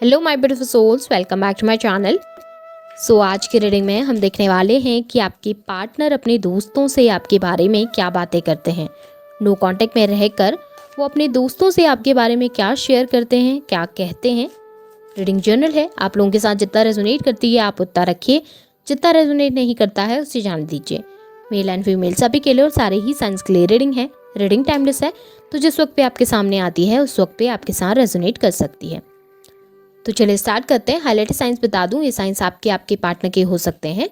Hello my beautiful souls, welcome back to my channel. आज की reading में हम देखने वाले हैं कि आपके पार्टनर अपने दोस्तों से आपके बारे में क्या बातें करते हैं। नो कांटेक्ट में रहकर वो अपने दोस्तों से आपके बारे में क्या शेयर करते हैं, क्या कहते हैं। रीडिंग जनरल है, आप लोगों के साथ जितना रेजोनेट करती है आप उतना रखिए, जितना रेजोनेट नहीं करता है उसे जान दीजिए। मेल एंड फीमेल सभी के लिए और सारे ही साइंस के लिए रीडिंग है। रीडिंग टाइमलेस है, तो जिस वक्त पे आपके सामने आती है उस वक्त पे आपके साथ रेजोनेट कर सकती है। तो चलिए स्टार्ट करते हैं। हाईलाइटेड साइंस बता दूं, ये साइंस आपके पार्टनर के हो सकते हैं।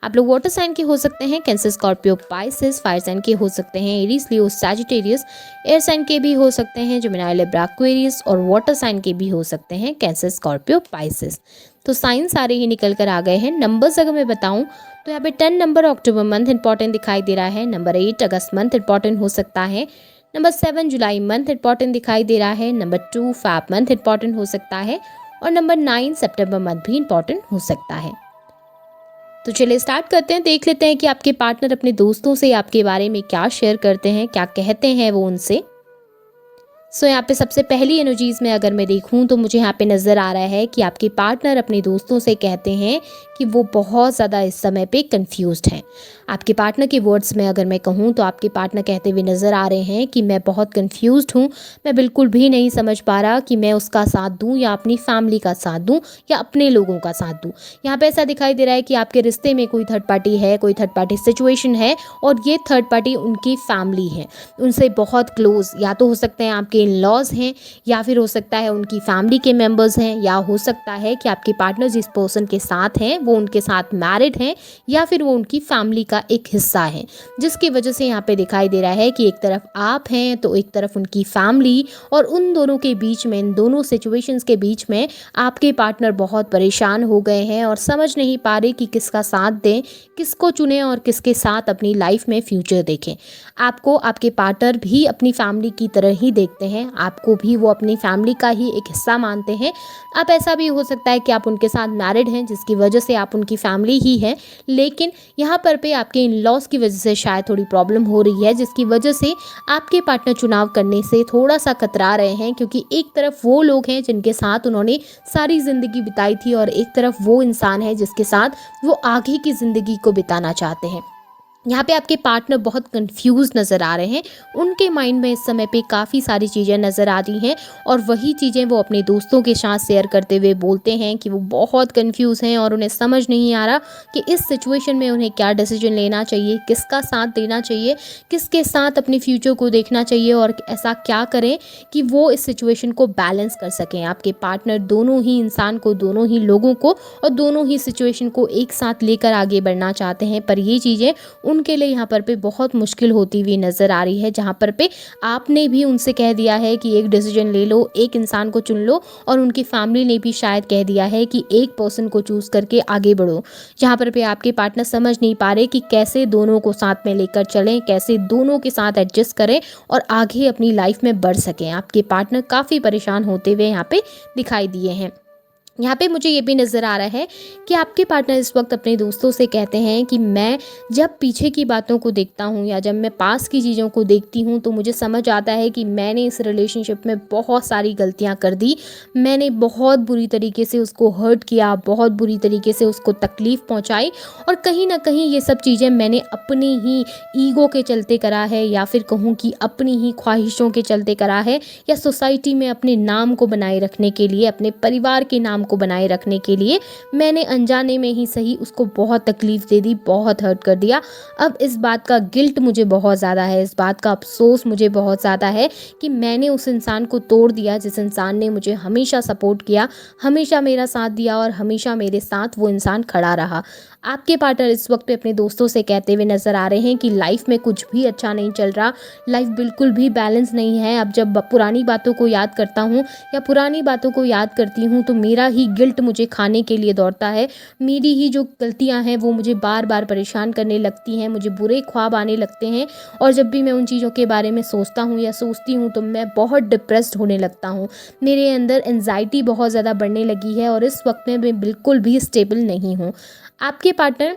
आप लोग वाटर साइन के हो सकते हैं, Cancer, Scorpio, Pisces. Fire sign के हो सकते हैं, Aries, Leo, Sagittarius. Air sign के भी हो सकते हैं, जेमिनी, लिब्रा, एक्वेरियस। और वाटर साइन के भी हो सकते हैं, कैंसर, स्कॉर्पियो, पाइसेस। तो साइन सारे ही निकल कर आ गए हैं। नंबर्स अगर मैं बताऊं तो यहाँ पे 10 नंबर अक्टूबर मंथ इंपॉर्टेंट दिखाई दे रहा है। नंबर 8 अगस्त मंथ इंपॉर्टेंट हो सकता है। नंबर 7 जुलाई मंथ इंपॉर्टेंट दिखाई दे रहा है। नंबर 2 फैब मंथ इंपॉर्टेंट हो सकता है। और नंबर 9 सितंबर मंथ भी इंपॉर्टेंट हो सकता है। तो चलिए स्टार्ट करते हैं, देख लेते हैं कि आपके पार्टनर अपने दोस्तों से आपके बारे में क्या शेयर करते हैं, क्या कहते हैं वो उनसे। यहाँ पे सबसे पहली एनर्जीज में अगर मैं देखूं तो मुझे यहाँ पे नज़र आ रहा है कि आपके पार्टनर अपने दोस्तों से कहते हैं कि वो बहुत ज़्यादा इस समय पे कंफ्यूज्ड हैं। आपके पार्टनर के वर्ड्स में अगर मैं कहूँ तो आपके पार्टनर कहते हुए नज़र आ रहे हैं कि मैं बहुत कंफ्यूज्ड हूँ, मैं बिल्कुल भी नहीं समझ पा रहा कि मैं उसका साथ दूँ या अपनी फैमिली का साथ दूँ या अपने लोगों का साथ दूँ। यहाँ पे ऐसा दिखाई दे रहा है कि आपके रिश्ते में कोई थर्ड पार्टी है, कोई थर्ड पार्टी सिचुएशन है और ये थर्ड पार्टी उनकी फैमिली है, उनसे बहुत क्लोज। या तो हो सकते हैं आपके इन लॉज हैं, या फिर हो सकता है उनकी फैमिली के मेंबर्स हैं, या हो सकता है कि आपके पार्टनर जिस पर्सन के साथ हैं वो उनके साथ मैरिड हैं, या फिर वो उनकी फैमिली का एक हिस्सा है। जिसकी वजह से यहाँ पे दिखाई दे रहा है कि एक तरफ आप हैं तो एक तरफ उनकी फैमिली, और उन दोनों के बीच में, इन दोनों सिचुएशंस के बीच में आपके पार्टनर बहुत परेशान हो गए हैं और समझ नहीं पा रहे कि किसका साथ दें, किसको चुनें और किसके साथ अपनी लाइफ में फ्यूचर देखें। आपको आपके पार्टनर भी अपनी फैमिली की तरह ही देखते हैं, आपको भी वो अपनी फैमिली का ही एक हिस्सा मानते हैं। अब ऐसा भी हो सकता है कि आप उनके साथ मैरिड हैं जिसकी वजह से आप उनकी फैमिली ही है, लेकिन यहाँ पर पे आपके इन लॉस की वजह से शायद थोड़ी प्रॉब्लम हो रही है, जिसकी वजह से आपके पार्टनर चुनाव करने से थोड़ा सा कतरा रहे हैं। क्योंकि एक तरफ वो लोग हैं जिनके साथ उन्होंने सारी ज़िंदगी बिताई थी और एक तरफ वो इंसान है जिसके साथ वो आगे की ज़िंदगी को बिताना चाहते हैं। यहाँ पे आपके पार्टनर बहुत कंफ्यूज नज़र आ रहे हैं, उनके माइंड में इस समय पे काफ़ी सारी चीज़ें नज़र आ रही हैं और वही चीज़ें वो अपने दोस्तों के साथ शेयर करते हुए बोलते हैं कि वो बहुत कंफ्यूज हैं और उन्हें समझ नहीं आ रहा कि इस सिचुएशन में उन्हें क्या डिसीजन लेना चाहिए, किसका साथ देना चाहिए, किसके साथ अपने फ्यूचर को देखना चाहिए और ऐसा क्या करें कि वो इस सिचुएशन को बैलेंस कर सकें। आपके पार्टनर दोनों ही इंसान को, दोनों ही लोगों को और दोनों ही सिचुएशन को एक साथ लेकर आगे बढ़ना चाहते हैं, पर ये चीज़ें उनके लिए यहाँ पर पे बहुत मुश्किल होती हुई नज़र आ रही है। जहाँ पर पे आपने भी उनसे कह दिया है कि एक डिसीजन ले लो, एक इंसान को चुन लो, और उनकी फैमिली ने भी शायद कह दिया है कि एक पर्सन को चूज़ करके आगे बढ़ो। जहाँ पर पे आपके पार्टनर समझ नहीं पा रहे कि कैसे दोनों को साथ में लेकर चलें, कैसे दोनों के साथ एडजस्ट करें और आगे अपनी लाइफ में बढ़ सकें। आपके पार्टनर काफ़ी परेशान होते हुए यहाँ पे दिखाई दिए हैं। यहाँ पे मुझे ये भी नज़र आ रहा है कि आपके पार्टनर इस वक्त अपने दोस्तों से कहते हैं कि मैं जब पीछे की बातों को देखता हूँ या जब मैं पास की चीज़ों को देखती हूँ तो मुझे समझ आता है कि मैंने इस रिलेशनशिप में बहुत सारी गलतियाँ कर दी। मैंने बहुत बुरी तरीके से उसको हर्ट किया, बहुत बुरी तरीके से उसको तकलीफ़ पहुँचाई, और कहीं ना कहीं ये सब चीज़ें मैंने अपनी ही ईगो के चलते करा है, या फिर कहूँ कि अपनी ही ख्वाहिशों के चलते करा है, या सोसाइटी में अपने नाम को बनाए रखने के लिए, अपने परिवार के नाम को बनाए रखने के लिए मैंने अनजाने में ही सही उसको बहुत तकलीफ दे दी, बहुत हर्ट कर दिया। अब इस बात का गिल्ट मुझे बहुत ज़्यादा है, इस बात का अफसोस मुझे बहुत ज़्यादा है कि मैंने उस इंसान को तोड़ दिया जिस इंसान ने मुझे हमेशा सपोर्ट किया, हमेशा मेरा साथ दिया और हमेशा मेरे साथ वो इंसान खड़ा रहा। आपके पार्टनर इस वक्त पे अपने दोस्तों से कहते हुए नज़र आ रहे हैं कि लाइफ में कुछ भी अच्छा नहीं चल रहा, लाइफ बिल्कुल भी बैलेंस नहीं है। अब जब पुरानी बातों को याद करता हूँ या पुरानी बातों को याद करती हूँ तो मेरा ही गिल्ट मुझे खाने के लिए दौड़ता है। मेरी ही जो गलतियाँ हैं वो मुझे बार बार परेशान करने लगती हैं, मुझे बुरे ख्वाब आने लगते हैं, और जब भी मैं उन चीज़ों के बारे में सोचता हूँ या सोचती हूँ तो मैं बहुत डिप्रेस्ड होने लगता हूँ। मेरे अंदर एंजाइटी बहुत ज़्यादा बढ़ने लगी है और इस वक्त में मैं बिल्कुल भी स्टेबल नहीं हूँ। आपके पार्टनर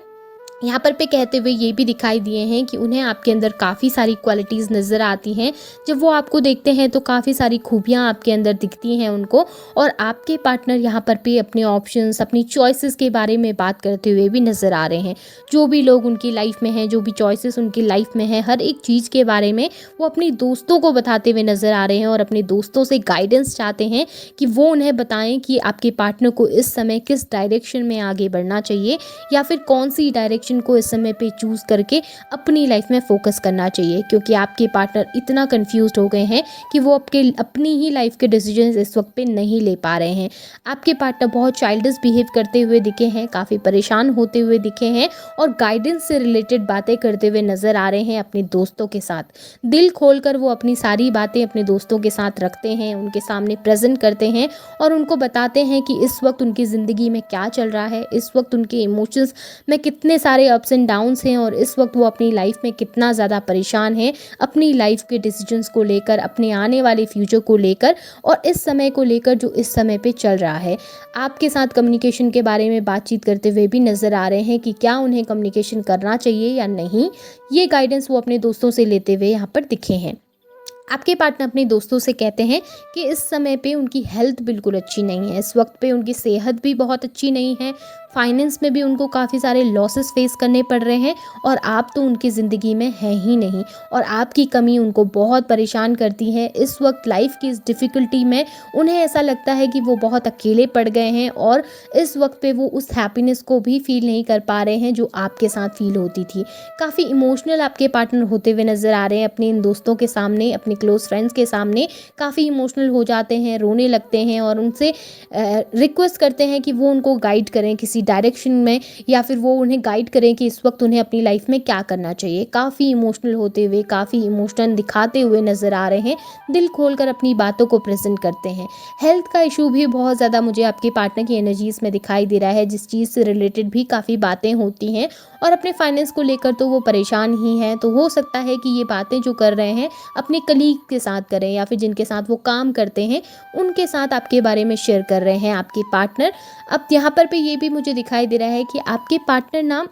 यहाँ पर पे कहते हुए ये भी दिखाई दिए हैं कि उन्हें आपके अंदर काफ़ी सारी क्वालिटीज़ नज़र आती हैं। जब वो आपको देखते हैं तो काफ़ी सारी खूबियाँ आपके अंदर दिखती हैं उनको, और आपके पार्टनर यहाँ पर पे अपने ऑप्शंस, अपनी चॉइसेस के बारे में बात करते हुए भी नज़र आ रहे हैं। जो भी लोग उनकी लाइफ में हैं, जो भी चॉइसेस उनकी लाइफ में हैं, हर एक चीज़ के बारे में वो अपनी दोस्तों को बताते हुए नज़र आ रहे हैं और अपने दोस्तों से गाइडेंस चाहते हैं कि वो उन्हें बताएं कि आपके पार्टनर को इस समय किस डायरेक्शन में आगे बढ़ना चाहिए, या फिर कौन सी डायरेक्शन को इस समय पे चूज करके अपनी लाइफ में फोकस करना चाहिए। क्योंकि आपके पार्टनर इतना कंफ्यूज्ड हो गए हैं कि वो अपनी ही लाइफ के डिसीजंस इस वक्त पे नहीं ले पा रहे हैं। आपके पार्टनर बहुत चाइल्डिश बिहेव करते हुए दिखे हैं, काफ़ी परेशान होते हुए दिखे हैं और गाइडेंस से रिलेटेड बातें करते हुए नज़र आ रहे हैं अपने दोस्तों के साथ। दिल खोलकर वो अपनी सारी बातें अपने दोस्तों के साथ रखते हैं, उनके सामने प्रेजेंट करते हैं और उनको बताते हैं कि इस वक्त उनकी ज़िंदगी में क्या चल रहा है, इस वक्त उनके इमोशंस में कितने सारे अप्स एंड डाउन्स हैं और इस वक्त वो अपनी लाइफ में कितना ज़्यादा परेशान है, अपनी लाइफ के डिसीजंस को लेकर, अपने आने वाले फ्यूचर को लेकर और इस समय को लेकर जो इस समय पे चल रहा है। आपके साथ कम्युनिकेशन के बारे में बातचीत करते हुए भी नज़र आ रहे हैं कि क्या उन्हें कम्युनिकेशन करना चाहिए या नहीं। ये गाइडेंस वो अपने दोस्तों से लेते हुए यहाँ पर दिखे हैं। आपके पार्टनर अपने दोस्तों से कहते हैं कि इस समय पे उनकी हेल्थ बिल्कुल अच्छी नहीं है, इस वक्त पे उनकी सेहत भी बहुत अच्छी नहीं है, फाइनेंस में भी उनको काफ़ी सारे लॉसेस फेस करने पड़ रहे हैं और आप तो उनकी ज़िंदगी में हैं ही नहीं और आपकी कमी उनको बहुत परेशान करती है। इस वक्त लाइफ की इस डिफ़िकल्टी में उन्हें ऐसा लगता है कि वो बहुत अकेले पड़ गए हैं और इस वक्त पे वो उस हैप्पीनेस को भी फील नहीं कर पा रहे हैं जो आपके साथ फील होती थी। काफ़ी इमोशनल आपके पार्टनर होते हुए नज़र आ रहे हैं अपने इन दोस्तों के सामने, अपने क्लोज फ्रेंड्स के सामने काफ़ी इमोशनल हो जाते हैं, रोने लगते हैं और उनसे रिक्वेस्ट करते हैं कि वो उनको गाइड करें किसी डायरेक्शन में या फिर वो उन्हें गाइड करें कि इस वक्त उन्हें अपनी लाइफ में क्या करना चाहिए। काफ़ी इमोशनल होते हुए, काफ़ी इमोशन दिखाते हुए नज़र आ रहे हैं, दिल खोलकर अपनी बातों को प्रेजेंट करते हैं। हेल्थ का इशू भी बहुत ज़्यादा मुझे आपके पार्टनर की एनर्जीज़ में दिखाई दे रहा है, जिस चीज़ से रिलेटेड भी काफ़ी बातें होती हैं और अपने फाइनेंस को लेकर तो वो परेशान ही हैं। तो हो सकता है कि ये बातें जो कर रहे हैं अपने कलीग के साथ करें या फिर जिनके साथ वो काम करते हैं उनके साथ आपके बारे में शेयर कर रहे हैं आपके पार्टनर। अब यहाँ पर ये भी मुझे दिखाई दे रहा है कि आपके पार्टनर ना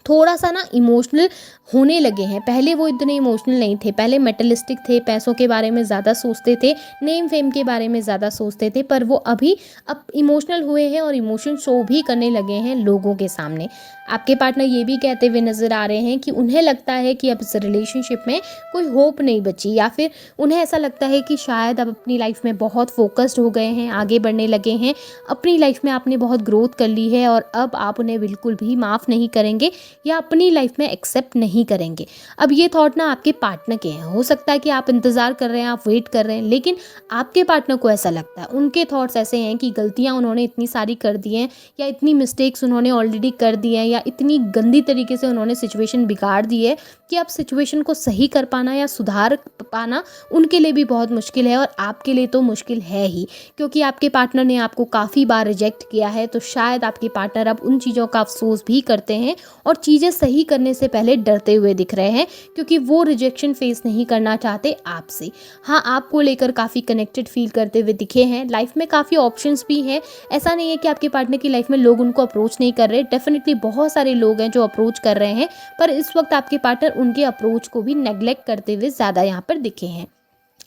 थोड़ा सा ना इमोशनल होने लगे हैं। पहले वो इतने इमोशनल नहीं थे, पहले मेटलिस्टिक थे, पैसों के बारे में ज़्यादा सोचते थे, नेम फेम के बारे में ज़्यादा सोचते थे, पर वो अभी अब इमोशनल हुए हैं और इमोशन शो भी करने लगे हैं लोगों के सामने। आपके पार्टनर ये भी कहते हुए नज़र आ रहे हैं कि उन्हें लगता है कि अब इस रिलेशनशिप में कोई होप नहीं बची या फिर उन्हें ऐसा लगता है कि शायद अब अपनी लाइफ में बहुत फोकस्ड हो गए हैं, आगे बढ़ने लगे हैं, अपनी लाइफ में आपने बहुत ग्रोथ कर ली है और अब आप उन्हें बिल्कुल भी माफ़ नहीं करेंगे या अपनी लाइफ में एक्सेप्ट नहीं करेंगे। अब ये थॉट ना आपके पार्टनर के हैं, हो सकता है कि आप इंतज़ार कर रहे हैं, आप वेट कर रहे हैं, लेकिन आपके पार्टनर को ऐसा लगता है, उनके थॉट्स ऐसे हैं कि गलतियाँ उन्होंने इतनी सारी कर दी हैं या इतनी मिस्टेक्स उन्होंने ऑलरेडी कर दी हैं या इतनी गंदी तरीके से उन्होंने सिचुएशन बिगाड़ दी है कि अब सिचुएशन को सही कर पाना या सुधार पाना उनके लिए भी बहुत मुश्किल है और आपके लिए तो मुश्किल है ही, क्योंकि आपके पार्टनर ने आपको काफ़ी बार रिजेक्ट किया है। तो शायद आपके पार्टनर अब उन चीज़ों का अफसोस भी करते हैं और चीज़ें सही करने से पहले डरते हुए दिख रहे हैं, क्योंकि वो रिजेक्शन फेस नहीं करना चाहते आपसे। हाँ, आपको लेकर काफ़ी कनेक्टेड फील करते हुए दिखे हैं, लाइफ में काफ़ी ऑप्शंस भी हैं। ऐसा नहीं है कि आपके पार्टनर की लाइफ में लोग उनको अप्रोच नहीं कर रहे, डेफिनेटली बहुत सारे लोग हैं जो अप्रोच कर रहे हैं, पर इस वक्त आपके पार्टनर उनके अप्रोच को भी नेग्लेक्ट करते हुए ज़्यादा यहाँ पर दिखे हैं।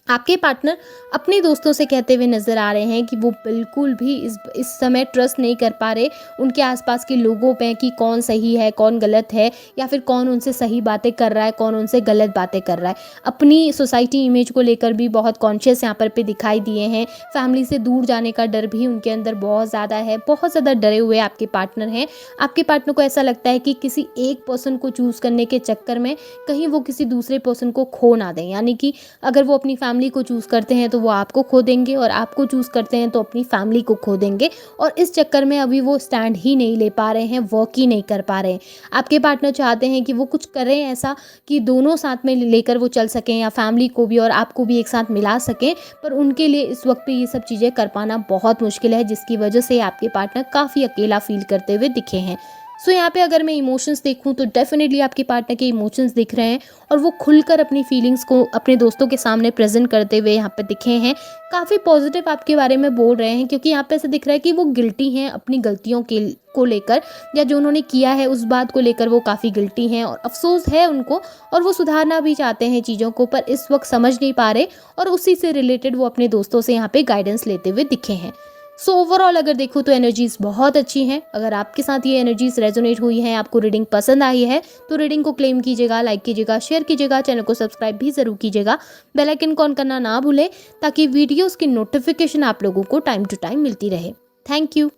आपके पार्टनर अपने दोस्तों से कहते हुए नज़र आ रहे हैं कि वो बिल्कुल भी इस समय ट्रस्ट नहीं कर पा रहे उनके आसपास के लोगों पे कि कौन सही है कौन गलत है या फिर कौन उनसे सही बातें कर रहा है कौन उनसे गलत बातें कर रहा है। अपनी सोसाइटी इमेज को लेकर भी बहुत कॉन्शियस यहाँ पर दिखाई दिए हैं। फैमिली से दूर जाने का डर भी उनके अंदर बहुत ज़्यादा है, बहुत ज़्यादा डरे हुए आपके पार्टनर हैं। आपके पार्टनर को ऐसा लगता है कि किसी एक पर्सन को चूज़ करने के चक्कर में कहीं वो किसी दूसरे पर्सन को खो ना दें, यानी कि अगर वो अपनी फैमिली को चूज़ करते हैं तो वो आपको खो देंगे और आपको चूज़ करते हैं तो अपनी फैमिली को खो देंगे, और इस चक्कर में अभी वो स्टैंड ही नहीं ले पा रहे हैं, वर्क ही नहीं कर पा रहे हैं। आपके पार्टनर चाहते हैं कि वो कुछ करें ऐसा कि दोनों साथ में लेकर वो चल सकें या फैमिली को भी और आपको भी एक साथ मिला सकें, पर उनके लिए इस वक्त पे ये सब चीज़ें कर पाना बहुत मुश्किल है, जिसकी वजह से आपके पार्टनर काफ़ी अकेला फील करते हुए दिखे हैं। सो यहाँ पे अगर मैं इमोशंस देखूँ तो डेफिनेटली आपके पार्टनर के इमोशंस दिख रहे हैं और वो खुलकर अपनी फीलिंग्स को अपने दोस्तों के सामने प्रेजेंट करते हुए यहाँ पे दिखे हैं। काफ़ी पॉजिटिव आपके बारे में बोल रहे हैं, क्योंकि यहाँ पे ऐसा दिख रहा है कि वो गिल्टी हैं अपनी गलतियों के को लेकर, या जो उन्होंने किया है उस बात को लेकर वो काफ़ी गिल्टी हैं और अफसोस है उनको, और वो सुधारना भी चाहते हैं चीज़ों को, पर इस वक्त समझ नहीं पा रहे, और उसी से रिलेटेड वो अपने दोस्तों से यहाँ पे गाइडेंस लेते हुए दिखे हैं। सो ओवरऑल अगर देखो तो एनर्जीज बहुत अच्छी हैं। अगर आपके साथ ये एनर्जीज रेजोनेट हुई हैं, आपको रीडिंग पसंद आई है, तो रीडिंग को क्लेम कीजिएगा, लाइक कीजिएगा, शेयर कीजिएगा, चैनल को सब्सक्राइब भी जरूर कीजिएगा, बेल आइकन को ऑन करना ना भूलें ताकि वीडियोस की नोटिफिकेशन आप लोगों को टाइम टू टाइम मिलती रहे। Thank you.